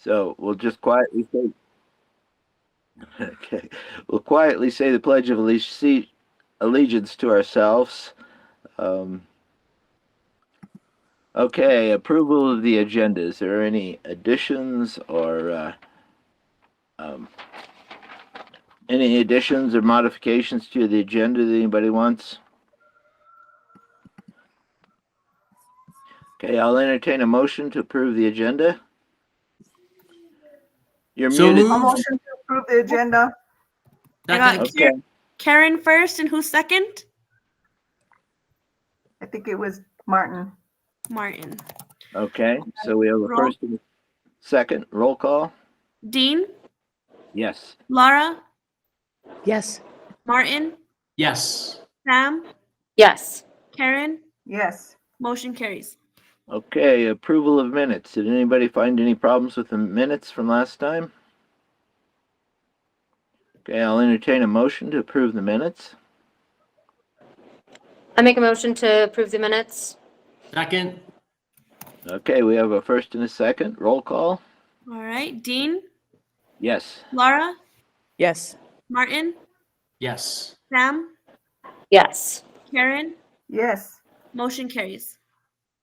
So we'll just quietly say, okay, we'll quietly say the Pledge of Allegiance to ourselves. Um, okay, approval of the agenda. Is there any additions or um, any additions or modifications to the agenda that anybody wants? Okay, I'll entertain a motion to approve the agenda. You're So muted. A moved. motion to approve the agenda. I got Second. Okay. Karen first, and who's second? I think it was Martin. Martin. Okay, so we have a Roll. first and a second. Roll call. Dean, Yes. Laura, Yes. Martin, Yes. Sam, Yes. Karen. Yes. Motion carries. Okay, approval of minutes. Did anybody find any problems with the minutes from last time? Okay, I'll entertain a motion to approve the minutes. I make a motion to approve the minutes. Second. Okay, we have a first and a second. Roll call. All right. Dean, Yes. Laura, Yes. Martin, Yes. Sam, Yes. Karen. Yes. Motion carries.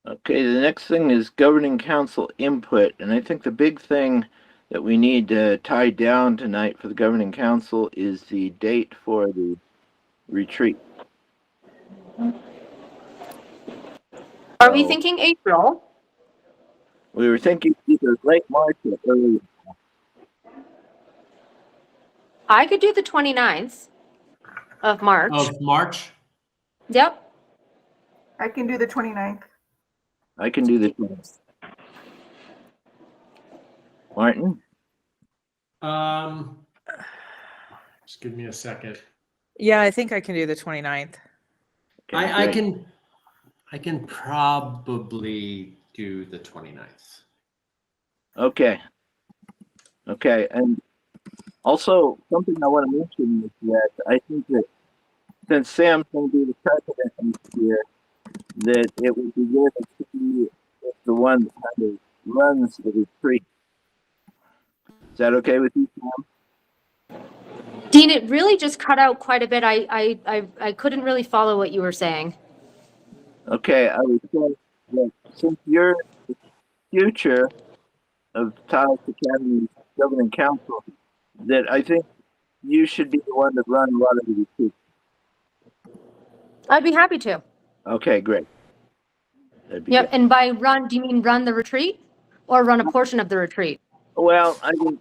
Okay, the next thing is governing council input, and I think the big thing that we need to tie down tonight for the governing council is the date for the retreat. Are we So, thinking April? we were thinking either late March or early. I could do the 29th of March. Of March. Yep. I can do the 29th. I can do the 20th. Martin? Just give me a second. Yeah, I think I can do the 29th. Okay, I great. can probably do the 29th. Okay. Okay, and also something I want to mention is that I think that since Sam's going to be the president this year, that it would be good if he is the one that kind of runs the retreat. Is that okay with you, Sam? Dean, it really just cut out quite a bit. I couldn't really follow what you were saying. Okay, I would say that since you're the future of Taos Academy's governing council, that I think you should be the one to run a lot of the retreat. I'd be happy to. Okay, great. That'd be Yep. good. And by run, do you mean run the retreat or run a portion of the retreat? Well, I think,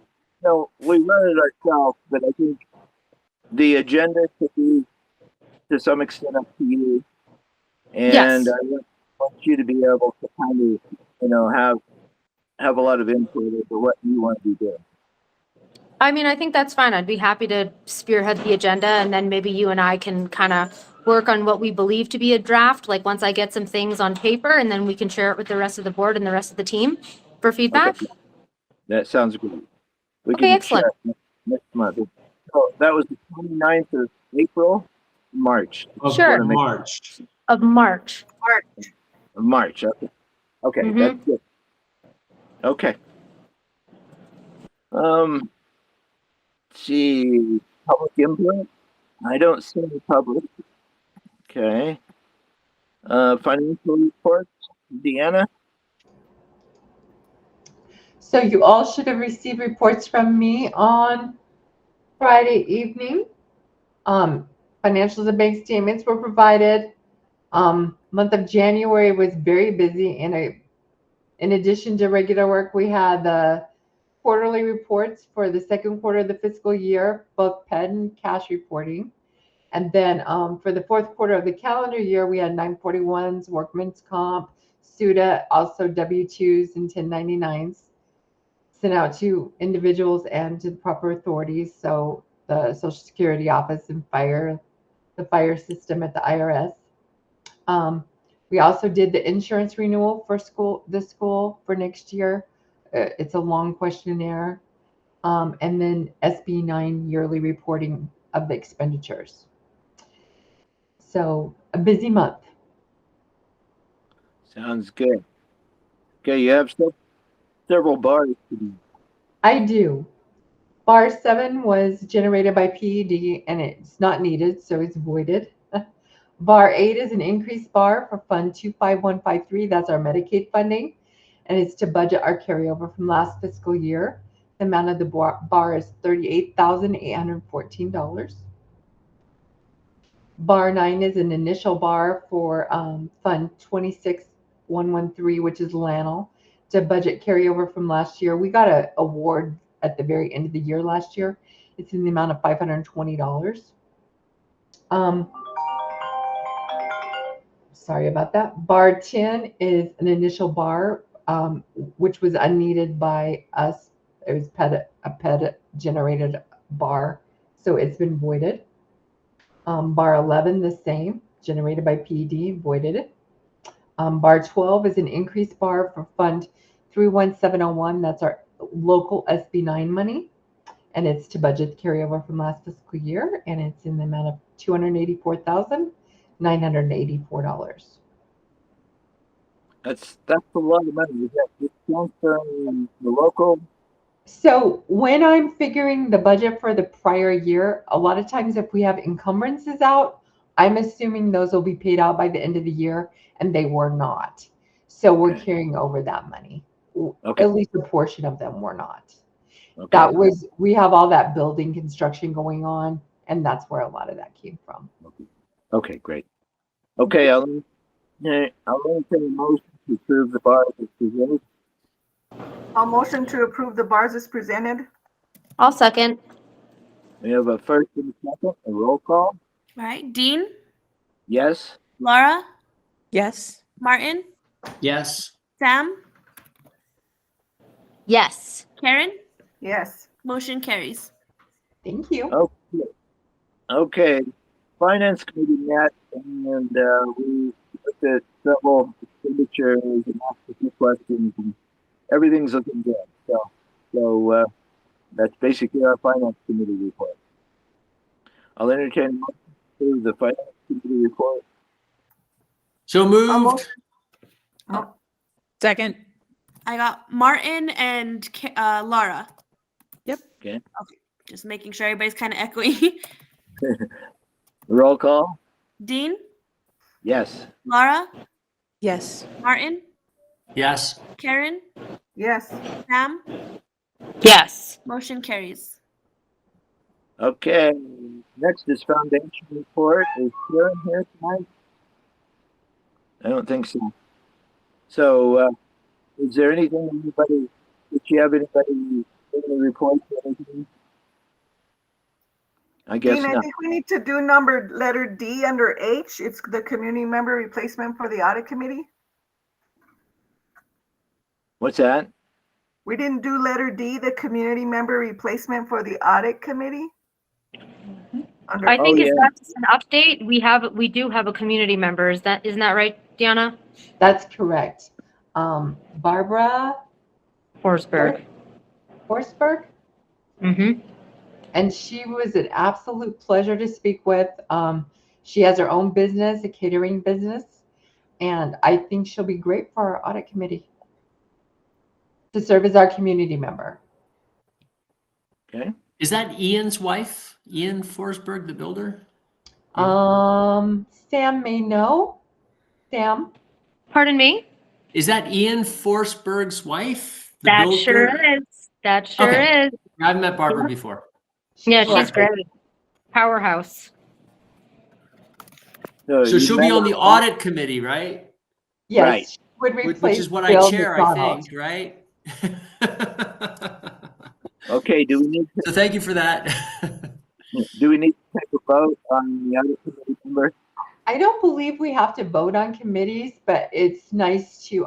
we run it ourselves, but I think the agenda should be to some extent up to you. And Yes. I want you to be able to kind of, have a lot of input over what you want to be doing. I mean, I think that's fine. I'd be happy to spearhead the agenda, and then maybe you and I can kind of work on what we believe to be a draft, like once I get some things on paper, and then we can share it with the rest of the board and the rest of the team for feedback. Okay. That sounds good. We Okay, can excellent. share it next month. So that was the 29th of April, March. Of Sure. March. Of March. Of March. Okay. Okay, Mhm. that's good. Okay. See, public input. I don't see any public. Okay. Financial reports. Deanna. So you all should have received reports from me on Friday evening. Financials and bank statements were provided. Month of January was very busy. In addition to regular work, we had the quarterly reports for the second quarter of the fiscal year, both PED and cash reporting. And then for the fourth quarter of the calendar year, we had 941s, workman's comp, SUTA, also W-2s and 1099s sent out to individuals and to the proper authorities. So the Social Security office and the fire system at the IRS. We also did the insurance renewal for the school for next year. It's a long questionnaire. And then SB 9 yearly reporting of the expenditures. So a busy month. Sounds good. Okay, you have several bars to do. I do. Bar 7 was generated by PED and it's not needed, so it's voided. Bar 8 is an increased bar for Fund 25153. That's our Medicaid funding, and it's to budget our carryover from last fiscal year. The amount of the bar is $38,814. Bar 9 is an initial bar for Fund 26113, which is Lanel, to budget carryover from last year. We got an award at the very end of the year last year. It's in the amount of $520. Sorry about that. Bar 10 is an initial bar, which was unneeded by us. It was a PED generated bar, so it's been voided. Bar 11, the same, generated by PED, voided it. Bar 12 is an increased bar for Fund 31701. That's our local SB9 money, and it's to budget carryover from last fiscal year, and it's in the amount of $284,984. That's a lot of money. Is that just transferring the local? So when I'm figuring the budget for the prior year, a lot of times if we have encumbrances out, I'm assuming those will be paid out by the end of the year, and they were not. So we're Okay. carrying over that money. Okay. At least a portion of them were not. Okay. We have all that building construction going on, and that's where a lot of that came from. Okay, great. Okay, I'll entertain a motion to approve the bar as presented. I'll motion to approve the bars as presented. I'll second. We have a first and a second, a roll call. All right. Dean, Yes? Laura, Yes. Martin, Yes. Sam, Yes. Karen. Yes. Motion carries. Thank you. Okay. Okay. Finance committee met and we looked at several expenditures and asked a few questions and everything's looking good. So that's basically our finance committee report. I'll entertain a motion to approve the finance committee report. So moved. Oh, Second. I got Martin and Laura. Yep. Okay. Just making sure everybody's kind of echoing. Roll call. Dean, Yes. Laura, Yes. Martin, Yes. Karen, yes. Sam. Yes. Motion carries. Okay. Next is foundation report. Is Sharon here tonight? I don't think so. So, is there anything did you have any reports or anything? I guess Dean, I not. think we need to do letter D under H. It's the community member replacement for the audit committee. What's that? We didn't do letter D, the community member replacement for the audit committee. Under I think Oh, is yeah. that just an update? We do have a community member. Isn't that right, Deanna? That's correct. Barbara Forsberg. Forsberg, Mm-hmm. and she was an absolute pleasure to speak with. She has her own business, a catering business, and I think she'll be great for our audit committee to serve as our community member. Okay. Is that Ian's wife? Ian Forsberg, the builder? Sam may know. Sam? Pardon me? Is that Ian Forsberg's wife? The That builder? sure is. That sure Okay. is. I've met Barbara before. Yeah, she's Right. great. Powerhouse. So you she'll met be on her- the audit committee, right? Yes, Right. she would Which replace is what Bill I chair, I McDonald. think, right? Okay. Do we need So thank you for that. to take a vote on the other committee member? I don't believe we have to vote on committees, but it's nice to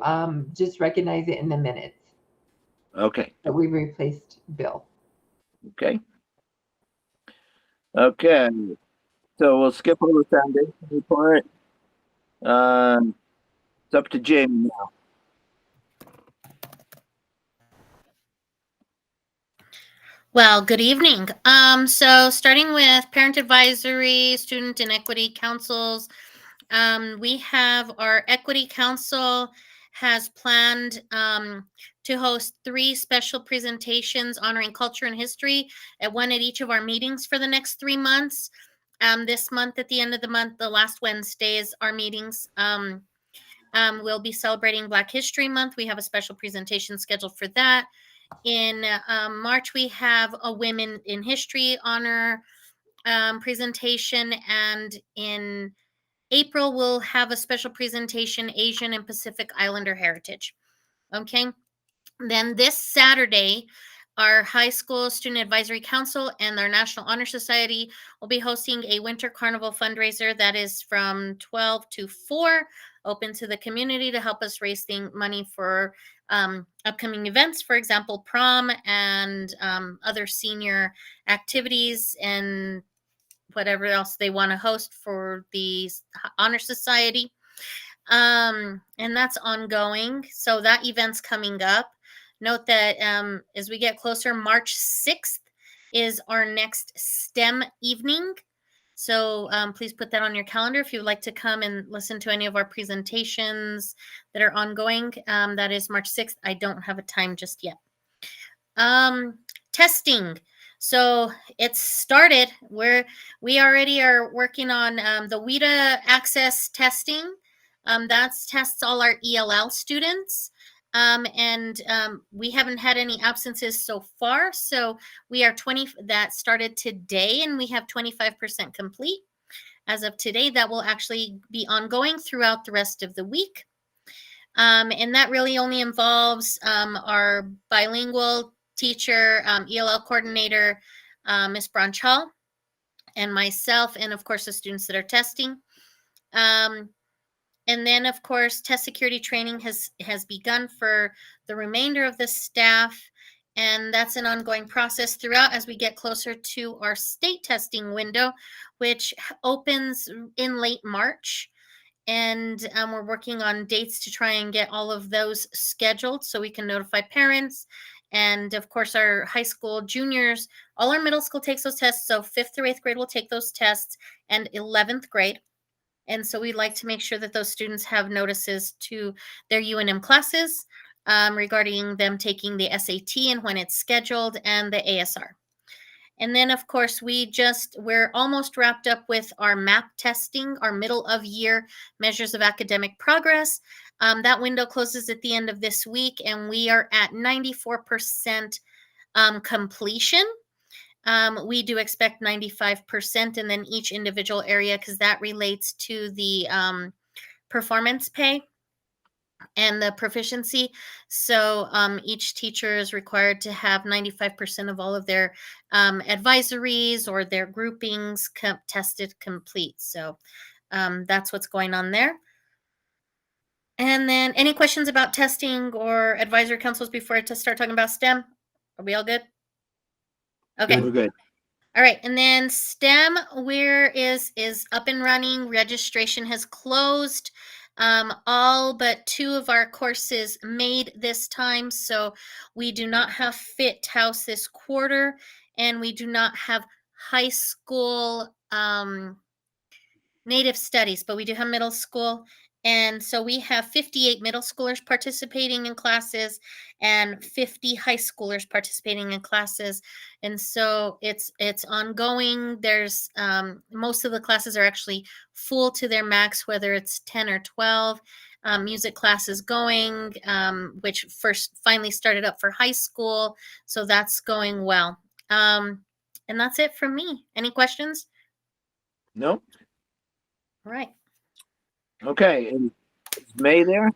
just recognize it in the minutes Okay. that we replaced Bill. Okay. Okay. So we'll skip over the foundation report. It's up to Jamie now. Well, good evening. So starting with parent advisory, student and equity councils, we have our equity council has planned to host 3 special presentations honoring culture and history, at one at each of our meetings for the next 3 months. This month, at the end of the month, the last Wednesdays, our meetings, we'll be celebrating Black History Month. We have a special presentation scheduled for that. In March, we have a Women in History honor presentation, and in April, we'll have a special presentation, Asian and Pacific Islander Heritage. Okay. Then this Saturday, our high school student advisory council and our National Honor Society will be hosting a winter carnival fundraiser that is from 12 to 4, open to the community to help us raise money for upcoming events, for example, prom and other senior activities and whatever else they want to host for the Honor Society. And that's ongoing. So that event's coming up. Note that as we get closer, March 6th is our next STEM evening. So please put that on your calendar if you'd like to come and listen to any of our presentations that are ongoing. That is March 6th. I don't have a time just yet. Testing. So it's started. We already are working on the WIDA access testing. That tests all our ELL students. We haven't had any absences so far. So we are 20, that started today, and we have 25% complete as of today. That will actually be ongoing throughout the rest of the week. And that really only involves our bilingual teacher, ELL coordinator, Ms. Branchal, and myself, and of course the students that are testing. And then, of course, test security training has begun for the remainder of the staff, and that's an ongoing process throughout as we get closer to our state testing window, which opens in late March. And we're working on dates to try and get all of those scheduled so we can notify parents. And of course, our high school juniors, all our middle school takes those tests. So 5th through 8th grade will take those tests, and 11th grade. And so we'd like to make sure that those students have notices to their UNM classes regarding them taking the SAT and when it's scheduled, and the ASR. And then, of course, we're almost wrapped up with our MAP testing, our middle of year measures of academic progress. That window closes at the end of this week, and we are at 94% completion. We do expect 95%, and then each individual area, because that relates to the performance pay and the proficiency. So each teacher is required to have 95% of all of their advisories or their groupings tested complete. So that's what's going on there. And then any questions about testing or advisory councils before I start talking about STEM? Are we all good? Okay. We're good. All right, and then STEM is up and running. Registration has closed. All but 2 of our courses made this time, so we do not have Fit Taos this quarter, and we do not have high school Native Studies, but we do have middle school. And so we have 58 middle schoolers participating in classes and 50 high schoolers participating in classes. And so it's ongoing. There's most of the classes are actually full to their max, whether it's 10 or 12. Music classes going, which finally started up for high school. So that's going well. And that's it from me. Any questions? No? All right. Okay. And is May there?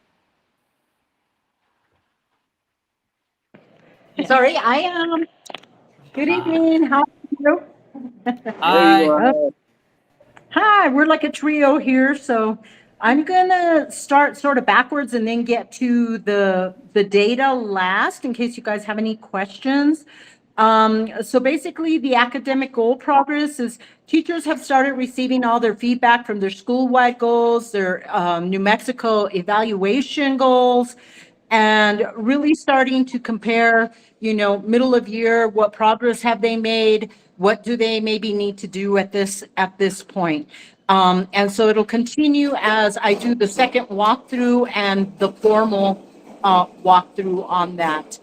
Sorry, I am. Good evening. How are you? There you are. Hi, we're like a trio here, so I'm gonna start sort of backwards and then get to the data last in case you guys have any questions. So basically the academic goal progress is teachers have started receiving all their feedback from their school-wide goals, their New Mexico evaluation goals, and really starting to compare, middle of year, what progress have they made? What do they maybe need to do at this point? And so it'll continue as I do the second walkthrough and the formal walkthrough on that.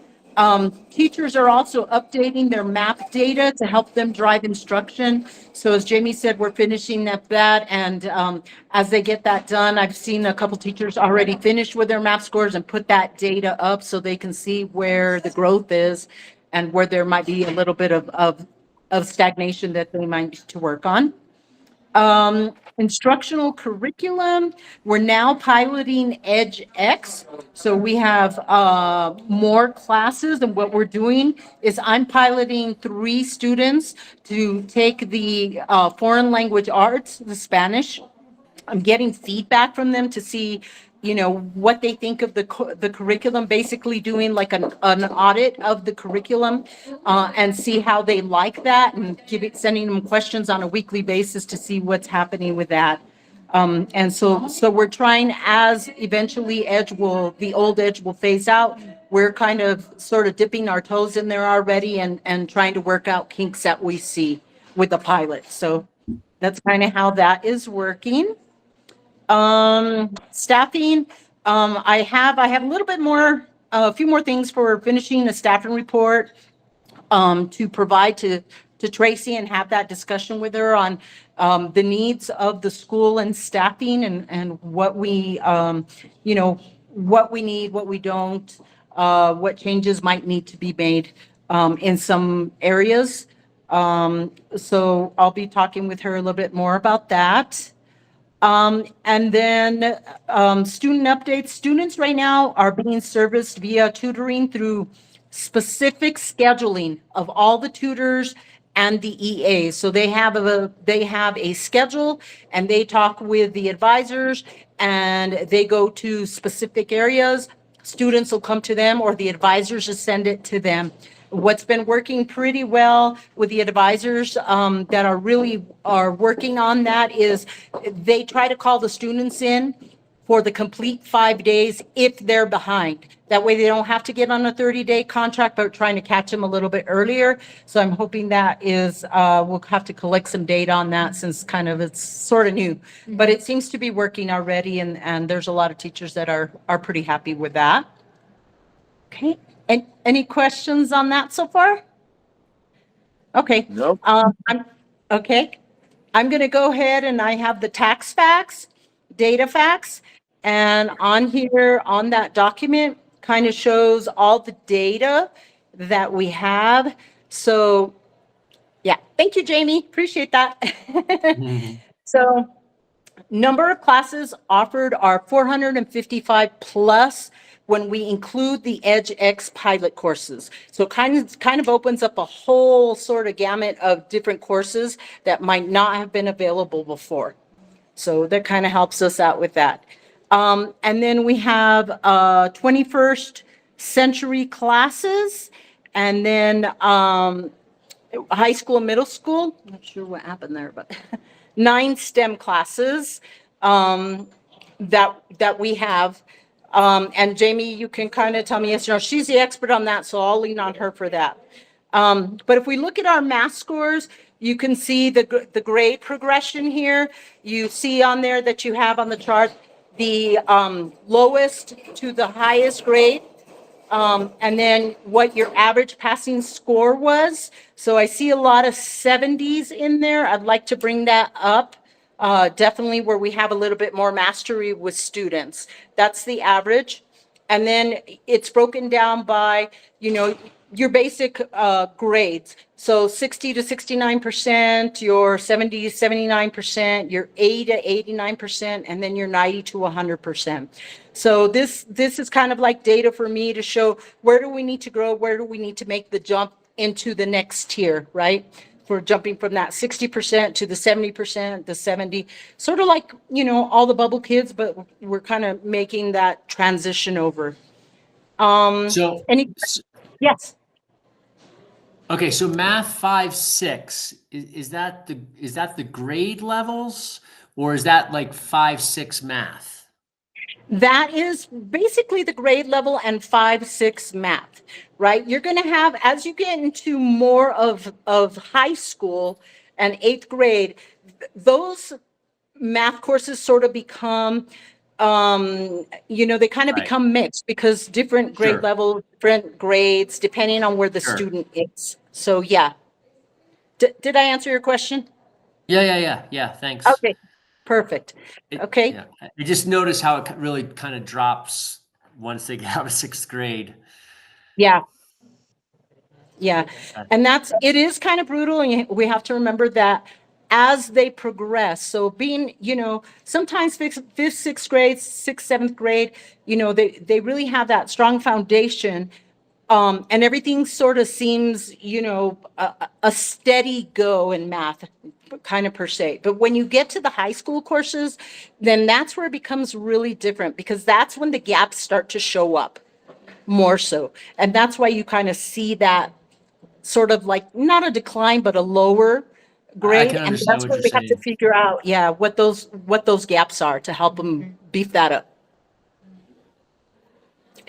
Teachers are also updating their map data to help them drive instruction. So as Jamie said, we're finishing up that. And as they get that done, I've seen a couple teachers already finish with their map scores and put that data up so they can see where the growth is and where there might be a little bit of stagnation that they might need to work on. Instructional curriculum, we're now piloting EdgeX. So we have more classes, and what we're doing is I'm piloting 3 students to take the foreign language arts, the Spanish. I'm getting feedback from them to see, what they think of the curriculum, basically doing like an audit of the curriculum and see how they like that, and sending them questions on a weekly basis to see what's happening with that. And so we're trying, as eventually the old Edge will phase out, we're kind of sort of dipping our toes in there already and trying to work out kinks that we see with the pilot. So that's kind of how that is working. Staffing, I have a little bit more, a few more things for finishing a staffing report, to provide to Tracy and have that discussion with her on, the needs of the school and staffing and what we, what we need, what we don't, what changes might need to be made, in some areas. So I'll be talking with her a little bit more about that. And then student updates. Students right now are being serviced via tutoring through specific scheduling of all the tutors and the EAs. So they have a schedule, and they talk with the advisors, and they go to specific areas. Students will come to them, or the advisors will send it to them. What's been working pretty well with the advisors that are working on that is they try to call the students in for the complete 5 days if they're behind. That way they don't have to get on a 30-day contract, but trying to catch them a little bit earlier. So I'm hoping that is, we'll have to collect some data on that since it's sort of new. But it seems to be working already, and there's a lot of teachers that are pretty happy with that. Okay. And any questions on that so far? Okay. Nope. Okay. I'm going to go ahead, and I have the tax facts, data facts, and on here, on that document, kind of shows all the data that we have. So yeah, thank you, Jamie. Appreciate that. So number of classes offered are 455 plus when we include the EdgeX pilot courses. So kind of opens up a whole sort of gamut of different courses that might not have been available before. So that kind of helps us out with that. And then we have 21st century classes, and then high school, middle school. I'm not sure what happened there, but 9 STEM classes that we have. And Jamie, you can kind of tell me, yes, she's the expert on that, so I'll lean on her for that. But if we look at our math scores, you can see the grade progression here. You see on there that you have on the chart the lowest to the highest grade. And then what your average passing score was. So I see a lot of 70s in there. I'd like to bring that up. Definitely where we have a little bit more mastery with students. That's the average. And then it's broken down by, your basic grades. So 60 to 69%, your 70 to 79%, your 80 to 89%, and then your 90 to 100%. So this is kind of like data for me to show where do we need to grow, where do we need to make the jump into the next tier, right? For jumping from that 60% to the 70%, the 70, sort of like, all the bubble kids, but we're kind of making that transition over. Yes. Okay, so math 5-6, is that the grade levels, or is that like 5-6 math? That is basically the grade level and 5-6 math, right? You're going to have, as you get into more of high school and 8th grade, those math courses sort of become, they kind of Right. become mixed because different grade Sure. levels, different grades, depending on where the Sure. student is. So, yeah. Did I answer your question? Yeah. Thanks. Okay, perfect. Okay. Yeah. I just noticed how it really kind of drops once they get out of 6th grade. Yeah. Yeah. And it is kind of brutal. And we have to remember that as they progress. So being, sometimes fifth, sixth grade, sixth, seventh grade, they really have that strong foundation. And everything sort of seems, a steady go in math, kind of per se. But when you get to the high school courses, then that's where it becomes really different because that's when the gaps start to show up more so. And that's why you kind of see that sort of like not a decline, but a lower grade. can And understand that's what where you're we have to saying. figure out, what those gaps are to help them beef that up.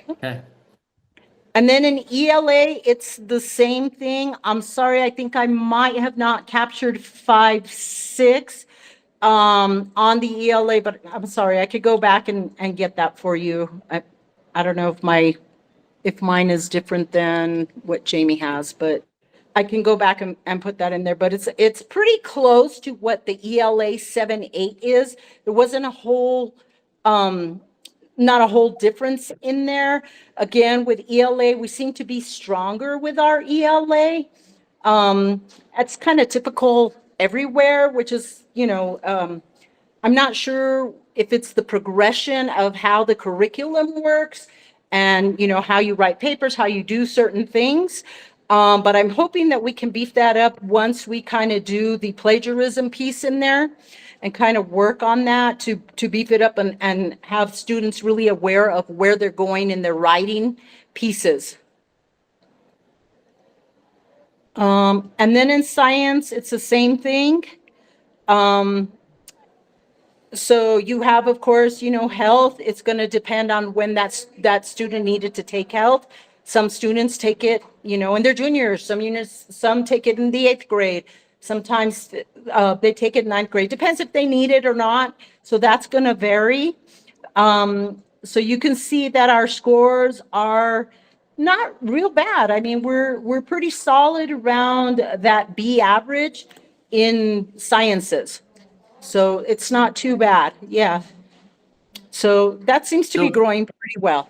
Okay. And then in ELA, it's the same thing. I'm sorry, I think I might have not captured 5, 6 on the ELA, but I'm sorry, I could go back and get that for you. I don't know if mine is different than what Jamie has, but I can go back and put that in there. But it's pretty close to what the ELA 7, 8 is. There wasn't not a whole difference in there. Again, with ELA, we seem to be stronger with our ELA. That's kind of typical everywhere, which is, I'm not sure if it's the progression of how the curriculum works and, how you write papers, how you do certain things. But I'm hoping that we can beef that up once we kind of do the plagiarism piece in there and kind of work on that to beef it up and have students really aware of where they're going in their writing pieces. And then in science, it's the same thing. So you have, of course, health. It's going to depend on when that student needed to take health. Some students take it, in their juniors. Some take it in the 8th grade. Sometimes they take it in 9th grade. Depends if they need it or not. So that's going to vary. So you can see that our scores are not real bad. I mean, we're pretty solid around that B average in sciences. So it's not too bad. Yeah. So that seems to be So- growing pretty well.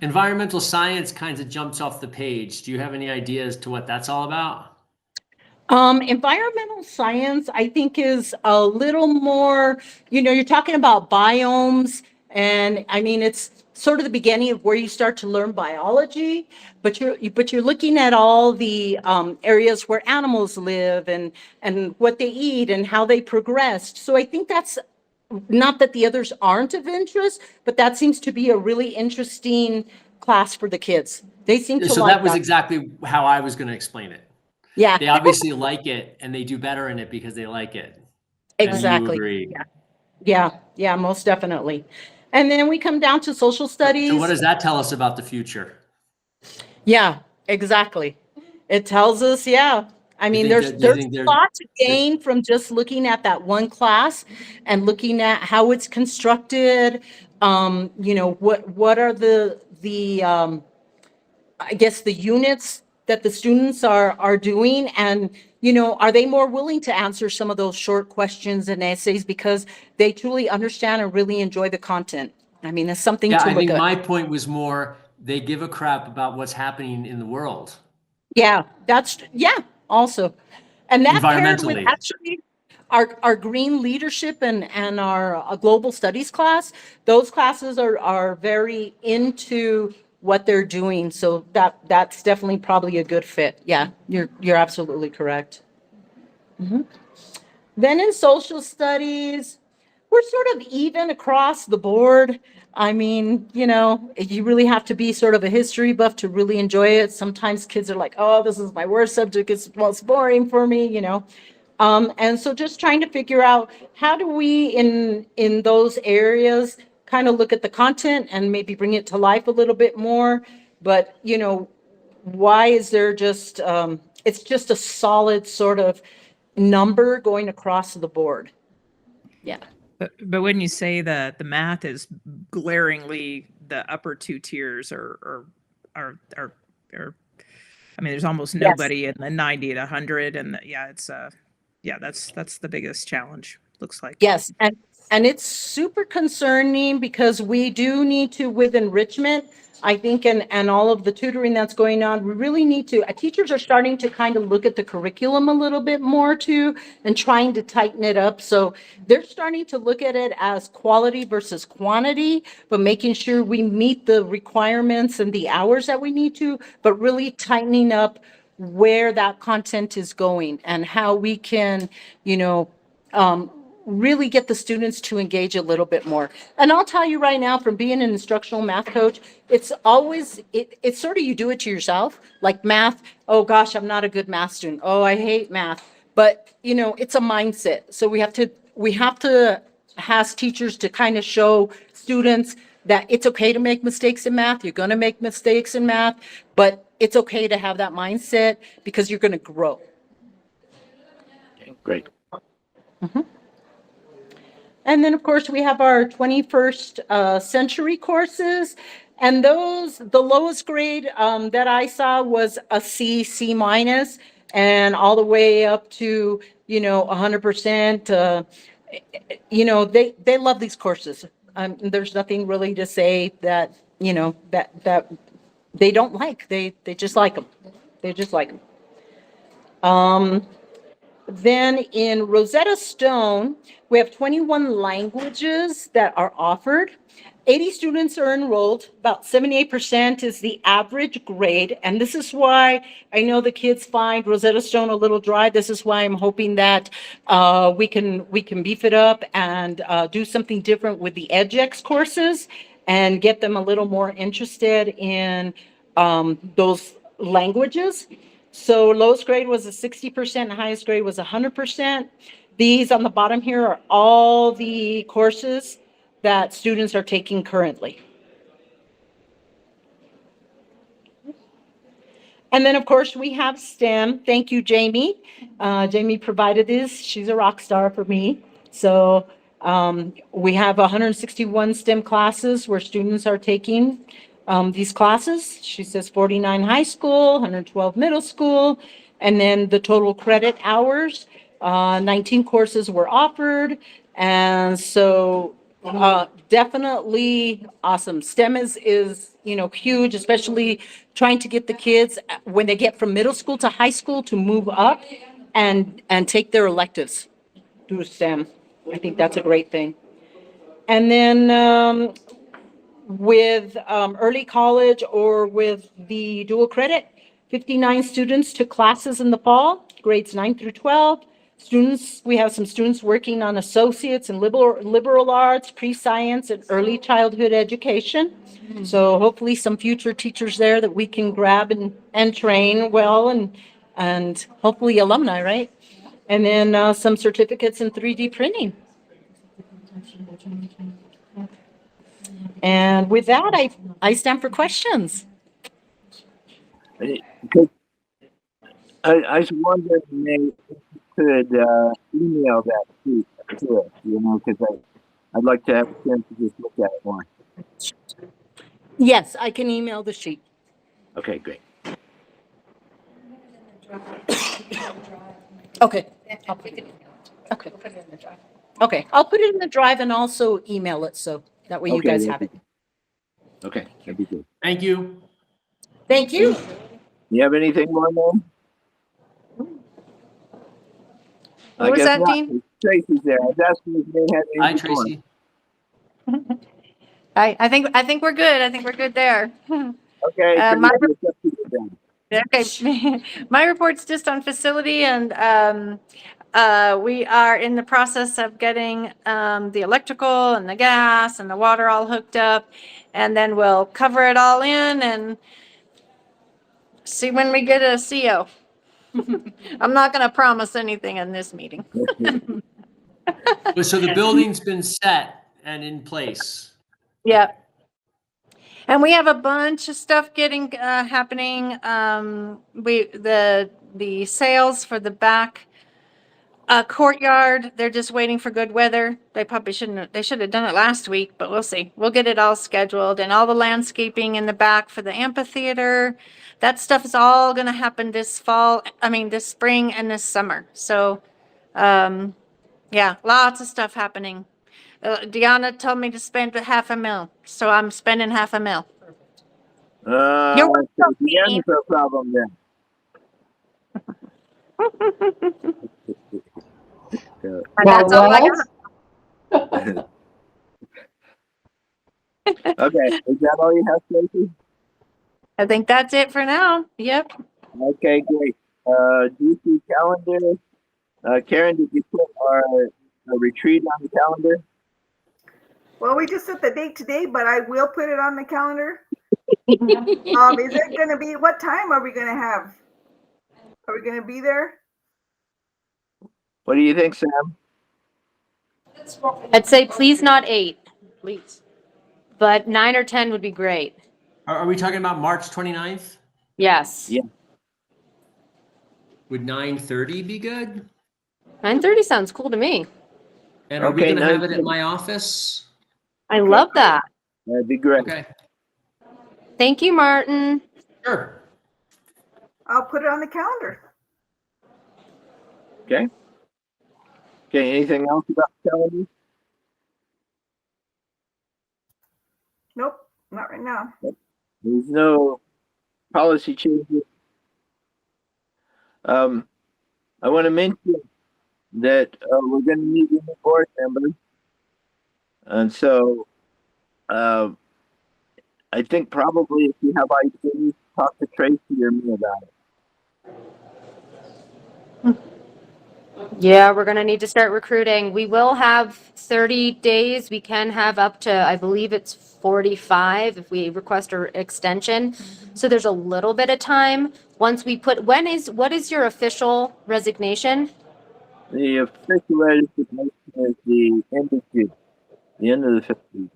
Environmental science kind of jumps off the page. Do you have any ideas to what that's all about? Environmental science, I think, is a little more, you're talking about biomes, and I mean, it's sort of the beginning of where you start to learn biology, but you're looking at all the areas where animals live and what they eat and how they progressed. So I think that's not that the others aren't of interest, but that seems to be a really interesting class for the kids. They seem to So like that was that. exactly how I was going to explain it. Yeah, They obviously like it and they do better in it because they like it. And you exactly. agree. Yeah, most definitely. And then we come down to social studies. So what does that tell us about the future? Yeah, exactly. It tells us, I mean, think there's that- do you there's think a there- lot to gain from just looking at that one class and looking at how it's constructed. What are the I guess the units that the students are doing, and are they more willing to answer some of those short questions and essays because they truly understand and really enjoy the content. I mean, it's something Yeah, to I look think at. my point was more, they give a crap about what's happening in the world. Yeah, also. And that paired with Environmentally. actually our green leadership and our global studies class, those classes are very into what they're doing. So that's definitely probably a good fit. Yeah, you're absolutely correct. Mhm. Then in social studies, we're sort of even across the board. I mean, you really have to be sort of a history buff to really enjoy it. Sometimes kids are like, oh, this is my worst subject. It's the most boring for me, And so just trying to figure out how do we in those areas kind of look at the content and maybe bring it to life a little bit more. But, why is there just, it's just a solid sort of number going across the board. Yeah. But when you say that the math is glaringly, the upper two tiers are, I mean, there's almost Yes. nobody in the 90 to 100, and yeah, it's yeah, that's the biggest challenge. Looks like. Yes, and it's super concerning because we do need to, with enrichment, I think, and all of the tutoring that's going on, we really need to, teachers are starting to kind of look at the curriculum a little bit more too, and trying to tighten it up. So they're starting to look at it as quality versus quantity, but making sure we meet the requirements and the hours that we need to, but really tightening up where that content is going and how we can, really get the students to engage a little bit more. And I'll tell you right now, from being an instructional math coach, it's always, it's sort of, you do it to yourself, like math. Oh gosh, I'm not a good math student. Oh, I hate math. But it's a mindset. So we have to ask teachers to kind of show students that it's okay to make mistakes in math. You're going to make mistakes in math, but it's okay to have that mindset because you're going to grow. Okay, great. And then, of course, we have our 21st century courses. And those, the lowest grade that I saw was a C, C minus, and all the way up to, 100%. They love these courses. There's nothing really to say that, that they don't like. They just like them. They just like them. Then in Rosetta Stone, we have 21 languages that are offered. 80 students are enrolled. About 78% is the average grade. And this is why I know the kids find Rosetta Stone a little dry. This is why I'm hoping that we can beef it up and do something different with the EdX courses and get them a little more interested in those languages. So lowest grade was a 60%, highest grade was 100%. These on the bottom here are all the courses that students are taking currently. And then, of course, we have STEM. Thank you, Jamie. Jamie provided this. She's a rock star for me. So we have 161 STEM classes where students are taking these classes. She says 49 high school, 112 middle school, and then the total credit hours, 19 courses were offered. And so definitely awesome. STEM is huge, especially trying to get the kids when they get from middle school to high school to move up and take their electives through STEM. I think that's a great thing. And then with early college or with the dual credit, 59 students took classes in the fall, grades 9 through 12. Students, we have some students working on associates in liberal arts, pre-science, and early childhood education. So hopefully some future teachers there that we can grab and train well, and hopefully alumni, right? And then some certificates in 3D printing. And with that, I stand for questions. I was wondering if you could email that to us, because I'd like to have a chance to just look at it more. Yes, I can email the sheet. Okay, great. Okay. Okay. Okay, I'll put it in the drive and also email it so that way you Okay, guys yeah. have it. Okay, that'd be good. Thank you. Thank you. You have anything more, Mom? What was that, Dean? Tracy's there. I was asking if they had Hi, anything more. Tracy. I think we're good. I think we're good there. Okay, My- Tracy, it's up to you then. Okay, my report's just on facility, and we are in the process of getting the electrical and the gas and the water all hooked up, and then we'll cover it all in and see when we get a CO. I'm not going to promise anything in this meeting. So the building's been set and in place. Yep. And we have a bunch of stuff getting happening. The sales for the back Courtyard, they're just waiting for good weather. They should have done it last week, but we'll see. We'll get it all scheduled, and all the landscaping in the back for the amphitheater. That stuff is all gonna happen this this spring and this summer. So, yeah, lots of stuff happening. Deanna told me to spend $500,000, so I'm spending $500,000. You're welcome, So the Dean. end's no problem then. So, And that's all I got. okay, is that all you have, Tracy? I think that's it for now. Yep. Okay, great. DC calendar. Karen, did you put our retreat on the calendar? Well, we just set the date today, but I will put it on the calendar. Is it gonna be, what time are we gonna have? Are we gonna be there? What do you think, Sam? I'd say please not 8, please. But 9 or 10 would be great. Are we talking about March 29th? Yes. Yeah. Would 9:30 be good? 9:30 sounds cool to me. And are we Okay, gonna have it 9:30. at my office? I love that. That'd be great. Okay, Thank you, Martin. sure. I'll put it on the calendar. Okay. Okay, anything else about the calendar? Nope, not right now. There's no policy changes. I want to mention that we're going to meet with the board members. And so I think probably if you have ideas, talk to Tracy or me about it. Yeah, we're gonna need to start recruiting. We will have 30 days. We can have up to, I believe it's 45 if we request an extension. So there's a little bit of time. Once we put, what is your official resignation? The official resignation is the end of June, the end of the fiscal year.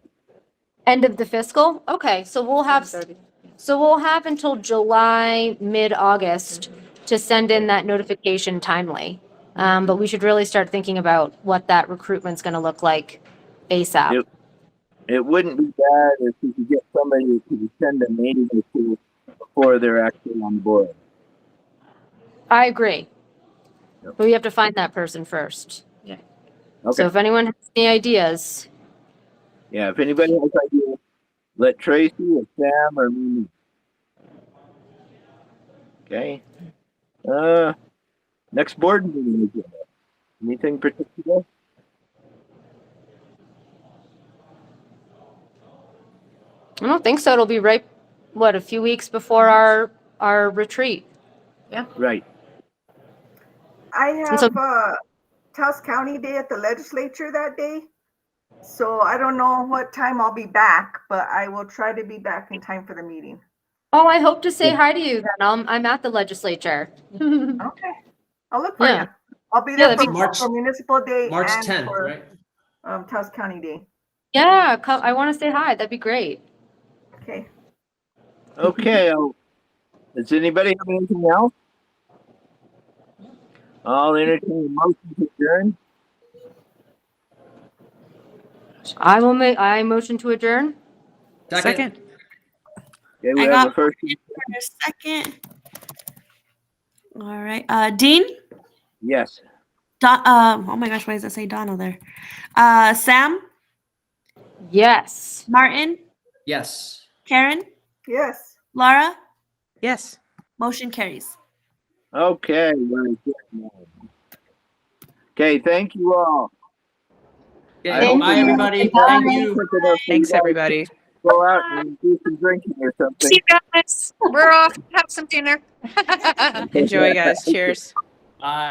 End of the fiscal? Okay, so we'll have until July, mid-August to send in that notification timely. But we should really start thinking about what that recruitment's gonna look like ASAP. It wouldn't be bad if we could get somebody who could attend a meeting or two before they're actually on board. I agree. Yep. But we have to find that person first. Okay. So if anyone has any ideas, Yeah, if anybody has ideas, let Tracy or Sam or me know. Okay. Next board meeting agenda. Anything particular? I don't think so. It'll be right, a few weeks before our retreat. Right. I And so- have Taos County Day at the legislature that day. So I don't know what time I'll be back, but I will try to be back in time for the meeting. Oh, I hope to say hi to you then. I'm at the legislature. Okay, I'll look for Yeah. you. I'll be Yeah, there that'd for, be March- for Municipal Day March and 10th, for right? Taos County Day. Yeah, come, I want to say hi. That'd be great. Okay. Okay. Does anybody have anything else? I'll entertain a motion to adjourn. I motion to adjourn. Second. Okay, we I have got- a first. For a second. All right. Dean? Yes. Oh my gosh, why does that say Donna there? Sam? Yes. Martin? Yes. Karen? Yes. Laura? Yes. Motion carries. Okay. Very good. Okay. Thank you all. Okay, Thank bye, you. everybody. Bye. Thank you. Thanks, everybody. Go out and do some drinking or something. See you guys. We're off. Have some dinner. Enjoy, guys. Cheers. Bye.